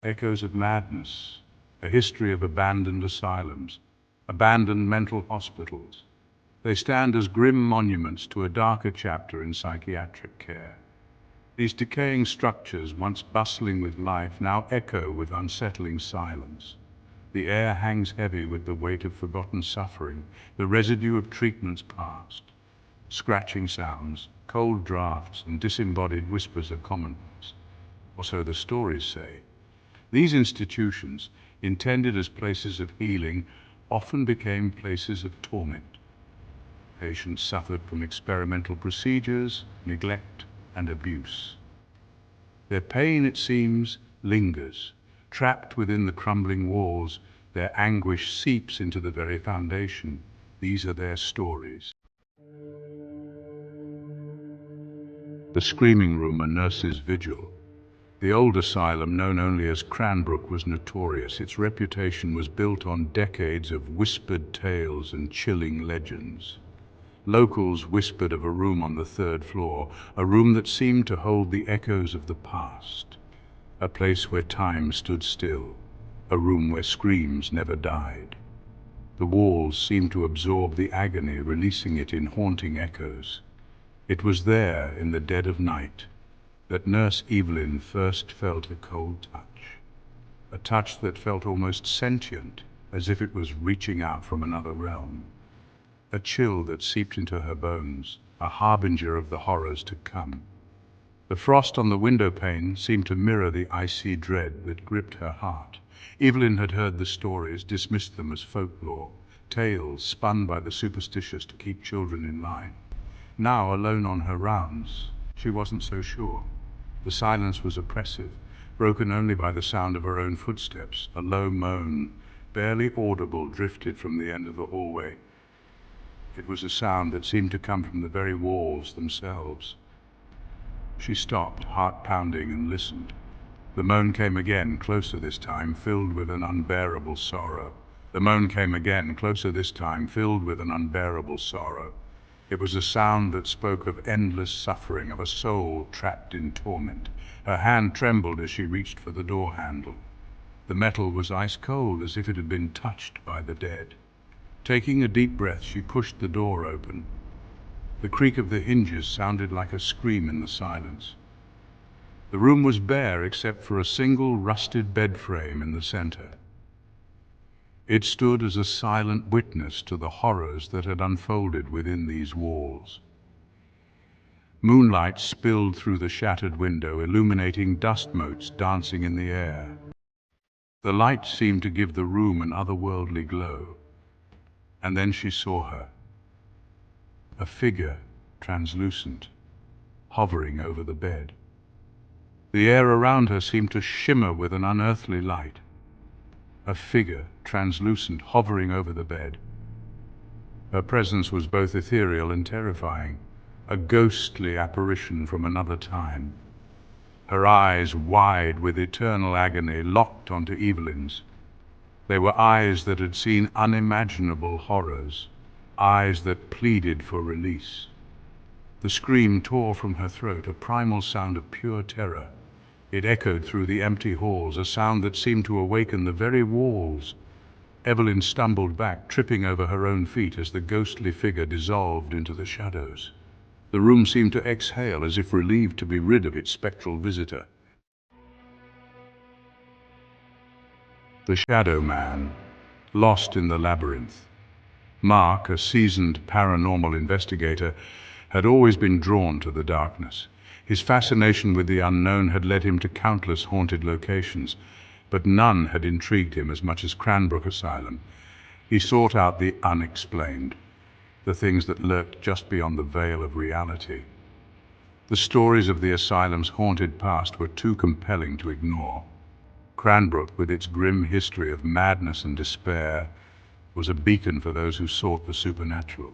Echoes of Madness, a history of abandoned asylums, abandoned mental hospitals. They stand as grim monuments to a darker chapter in psychiatric care. These decaying structures, once bustling with life, now echo with unsettling silence. The air hangs heavy with the weight of forgotten suffering, the residue of treatments past. Scratching sounds, cold drafts, and disembodied whispers are commonplace, or so the stories say. These institutions, intended as places of healing, often became places of torment. Patients suffered from experimental procedures, neglect, and abuse. Their pain, it seems, lingers. Trapped within the crumbling walls, their anguish seeps into the very foundation. These are their stories. The screaming room, a nurse's vigil. The old asylum, known only as Cranbrook, was notorious. Its reputation was built on decades of whispered tales and chilling legends. Locals whispered of a room on the third floor, a room that seemed to hold the echoes of the past, a place where time stood still, a room where screams never died. The walls seemed to absorb the agony, releasing it in haunting echoes. It was there, in the dead of night, that Nurse Evelyn first felt a cold touch, a touch that felt almost sentient, as if it was reaching out from another realm. A chill that seeped into her bones, a harbinger of the horrors to come. The frost on the window pane seemed to mirror the icy dread that gripped her heart. Evelyn had heard the stories, dismissed them as folklore, tales spun by the superstitious to keep children in line. Now, alone on her rounds, she wasn't so sure. The silence was oppressive, broken only by the sound of her own footsteps. A low moan, barely audible, drifted from the end of the hallway. It was a sound that seemed to come from the very walls themselves. She stopped, heart pounding, and listened. The moan came again, closer this time, filled with an unbearable sorrow. The moan came again, closer this time, filled with an unbearable sorrow. It was a sound that spoke of endless suffering, of a soul trapped in torment. Her hand trembled as she reached for the door handle. The metal was ice cold, as if it had been touched by the dead. Taking a deep breath, she pushed the door open. The creak of the hinges sounded like a scream in the silence. The room was bare except for a single rusted bed frame in the center. It stood as a silent witness to the horrors that had unfolded within these walls. Moonlight spilled through the shattered window, illuminating dust motes dancing in the air. The light seemed to give the room an otherworldly glow. And then she saw her, a figure, translucent, hovering over the bed. The air around her seemed to shimmer with an unearthly light. A figure, translucent, hovering over the bed. Her presence was both ethereal and terrifying, a ghostly apparition from another time. Her eyes, wide with eternal agony, locked onto Evelyn's. They were eyes that had seen unimaginable horrors, eyes that pleaded for release. The scream tore from her throat, a primal sound of pure terror. It echoed through the empty halls, a sound that seemed to awaken the very walls. Evelyn stumbled back, tripping over her own feet as the ghostly figure dissolved into the shadows. The room seemed to exhale, as if relieved to be rid of its spectral visitor. The Shadow Man, lost in the labyrinth. Mark, a seasoned paranormal investigator, had always been drawn to the darkness. His fascination with the unknown had led him to countless haunted locations, but none had intrigued him as much as Cranbrook Asylum. He sought out the unexplained, the things that lurked just beyond the veil of reality. The stories of the asylum's haunted past were too compelling to ignore. Cranbrook, with its grim history of madness and despair, was a beacon for those who sought the supernatural.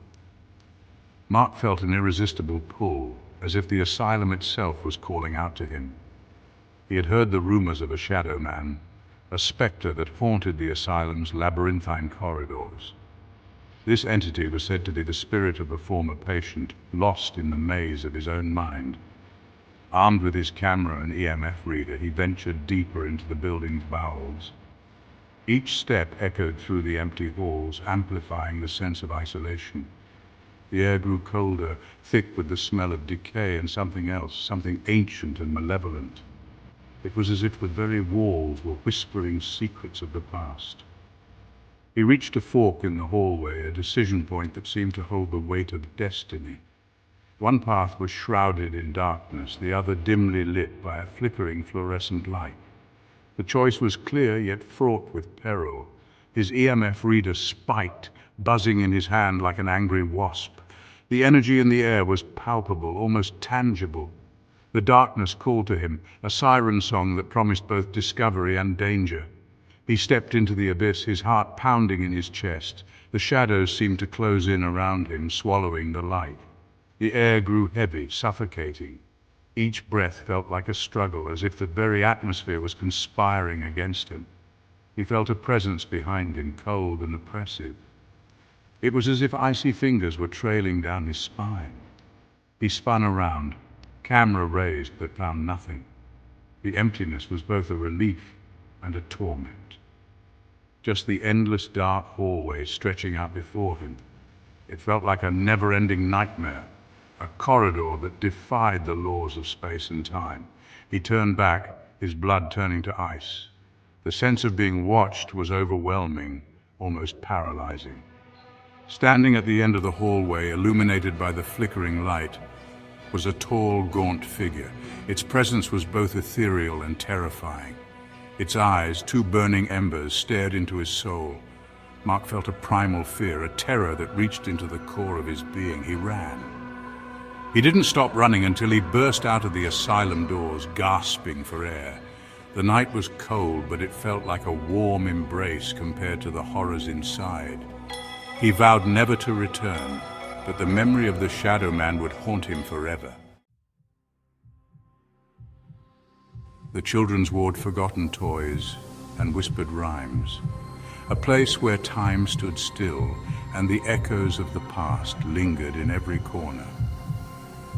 Mark felt an irresistible pull, as if the asylum itself was calling out to him. He had heard the rumors of a shadow man, a specter that haunted the asylum's labyrinthine corridors. This entity was said to be the spirit of a former patient, lost in the maze of his own mind. Armed with his camera and EMF reader, he ventured deeper into the building's bowels. Each step echoed through the empty halls, amplifying the sense of isolation. The air grew colder, thick with the smell of decay and something else, something ancient and malevolent. It was as if the very walls were whispering secrets of the past. He reached a fork in the hallway, a decision point that seemed to hold the weight of destiny. One path was shrouded in darkness, the other dimly lit by a flickering fluorescent light. The choice was clear, yet fraught with peril. His EMF reader spiked, buzzing in his hand like an angry wasp. The energy in the air was palpable, almost tangible. The darkness called to him, a siren song that promised both discovery and danger. He stepped into the abyss, his heart pounding in his chest. The shadows seemed to close in around him, swallowing the light. The air grew heavy, suffocating. Each breath felt like a struggle, as if the very atmosphere was conspiring against him. He felt a presence behind him, cold and oppressive. It was as if icy fingers were trailing down his spine. He spun around, camera raised, but found nothing. The emptiness was both a relief and a torment. Just the endless dark hallway stretching out before him. It felt like a never-ending nightmare, a corridor that defied the laws of space and time. He turned back, his blood turning to ice. The sense of being watched was overwhelming, almost paralyzing. Standing at the end of the hallway, illuminated by the flickering light, was a tall, gaunt figure. Its presence was both ethereal and terrifying. Its eyes, two burning embers, stared into his soul. Mark felt a primal fear, a terror that reached into the core of his being. He ran. He didn't stop running until he burst out of the asylum doors, gasping for air. The night was cold, but it felt like a warm embrace compared to the horrors inside. He vowed never to return, but the memory of the Shadow Man would haunt him forever. The children's ward forgotten toys and whispered rhymes. A place where time stood still and the echoes of the past lingered in every corner.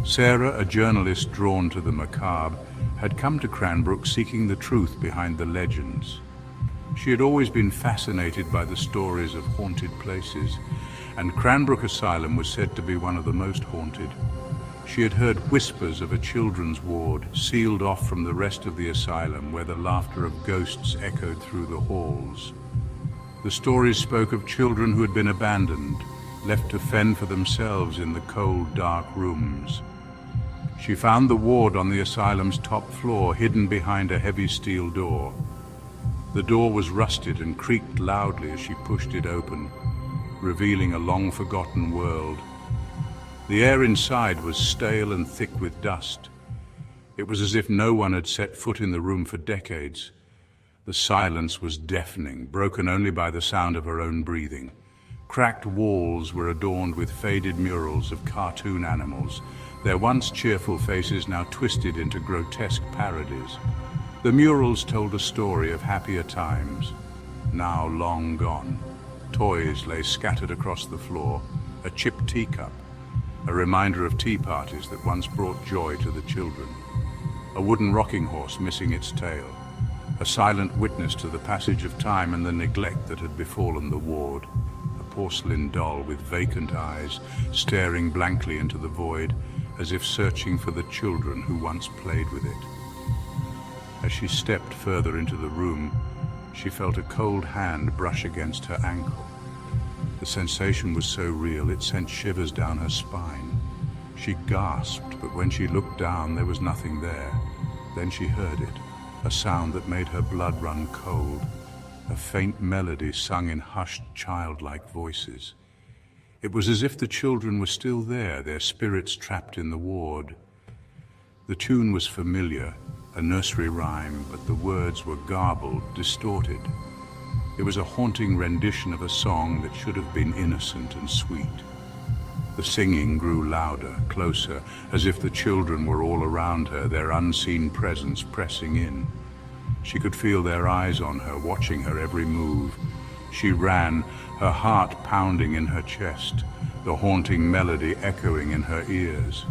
Sarah, a journalist drawn to the macabre, had come to Cranbrook seeking the truth behind the legends. She had always been fascinated by the stories of haunted places, and Cranbrook Asylum was said to be one of the most haunted. She had heard whispers of a children's ward, sealed off from the rest of the asylum, where the laughter of ghosts echoed through the halls. The stories spoke of children who had been abandoned, left to fend for themselves in the cold, dark rooms. She found the ward on the asylum's top floor, hidden behind a heavy steel door. The door was rusted and creaked loudly as she pushed it open, revealing a long-forgotten world. The air inside was stale and thick with dust. It was as if no one had set foot in the room for decades. The silence was deafening, broken only by the sound of her own breathing. Cracked walls were adorned with faded murals of cartoon animals, their once cheerful faces now twisted into grotesque parodies. The murals told a story of happier times, now long gone. Toys lay scattered across the floor, a chipped teacup, a reminder of tea parties that once brought joy to the children. A wooden rocking horse missing its tail, a silent witness to the passage of time and the neglect that had befallen the ward. A porcelain doll with vacant eyes, staring blankly into the void, as if searching for the children who once played with it. As she stepped further into the room, she felt a cold hand brush against her ankle. The sensation was so real it sent shivers down her spine. She gasped, but when she looked down, there was nothing there. Then she heard it, a sound that made her blood run cold, a faint melody sung in hushed, childlike voices. It was as if the children were still there, their spirits trapped in the ward. The tune was familiar, a nursery rhyme, but the words were garbled, distorted. It was a haunting rendition of a song that should have been innocent and sweet. The singing grew louder, closer, as if the children were all around her, their unseen presence pressing in. She could feel their eyes on her, watching her every move. She ran, her heart pounding in her chest, the haunting melody echoing in her ears.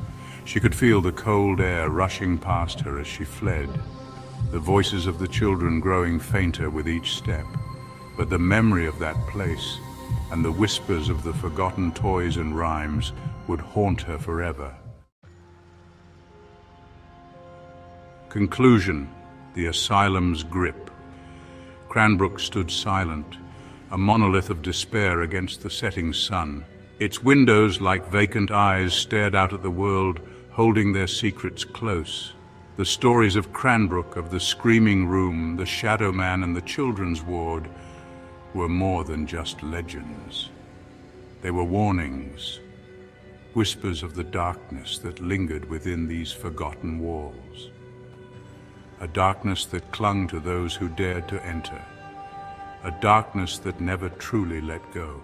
She could feel the cold air rushing past her as she fled, the voices of the children growing fainter with each step. But the memory of that place and the whispers of the forgotten toys and rhymes would haunt her forever. Conclusion: the asylum's grip. Cranbrook stood silent, a monolith of despair against the setting sun. Its windows, like vacant eyes, stared out at the world, holding their secrets close. The stories of Cranbrook, of the screaming room, the shadow man and the children's ward, were more than just legends. They were warnings, whispers of the darkness that lingered within these forgotten walls. A darkness that clung to those who dared to enter. A darkness that never truly let go.